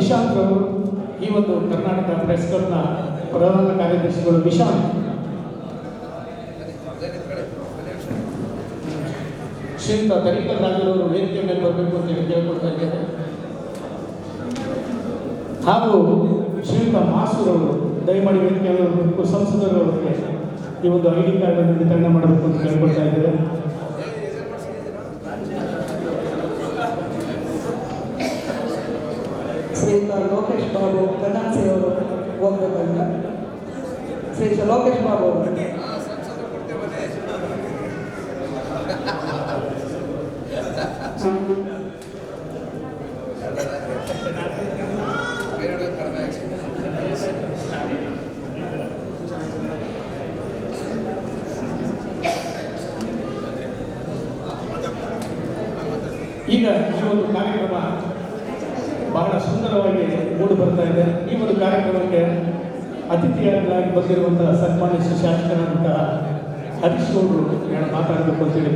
ನಿಶಾಂತ್ ಅವರು ಈ ಒಂದು ಕರ್ನಾಟಕ ಪ್ರೆಸ್ ಕ್ಲಬ್ನ ಪ್ರಧಾನ ಕಾರ್ಯದರ್ಶಿಗಳು ನಿಶಾಂತ್ ಶ್ರೀಯುತ ತರೀಕಲ್ ರಾಜರವರು ವೇದಿಕೆ ಮೇಲೆ ಬರಬೇಕು ಅಂತ ಹೇಳಿ ಕೇಳ್ಕೊಳ್ತಾ ಇದ್ದೇನೆ. ಹಾಗೂ ಶ್ರೀಯುತ ಮಾಸೂರ್ ಅವರು ದಯಮಾಡಿ ವೇದಿಕೆ ಬರಬೇಕು. ಸಂಸದರವರಿಗೆ ಈ ಒಂದು ID ಕಾರ್ಡ್ ಅನ್ನು ವಿತರಣೆ ಮಾಡಬೇಕು ಅಂತ ಕೇಳ್ಕೊಳ್ತಾ ಇದ್ದೇವೆ. ಶ್ರೀಯುತ ಲೋಕೇಶ್ ಬಾಬು ಕನಾನ್ಸಿ ಅವರು ಹೋಗ್ಬೇಕಂತ. ಶ್ರೀಯುತ ಲೋಕೇಶ್ ಬಾಬು ಅವರು ಈಗ ಈ ಒಂದು ಕಾರ್ಯಕ್ರಮ ಬಹಳ ಸುಂದರವಾಗಿ ಮೂಡಿ ಬರ್ತಾ ಇದೆ. ಈ ಒಂದು ಕಾರ್ಯಕ್ರಮಕ್ಕೆ ಅತಿಥಿಯಾಗಿ ಬಂದಿರುವಂತಹ ಸನ್ಮಾನ್ಯ ಶಾಸಕರಾದಂತಹ ಹರೀಶ್ ಅವರು ಮಾತಾಡಬೇಕು ಅಂತ ಹೇಳಿ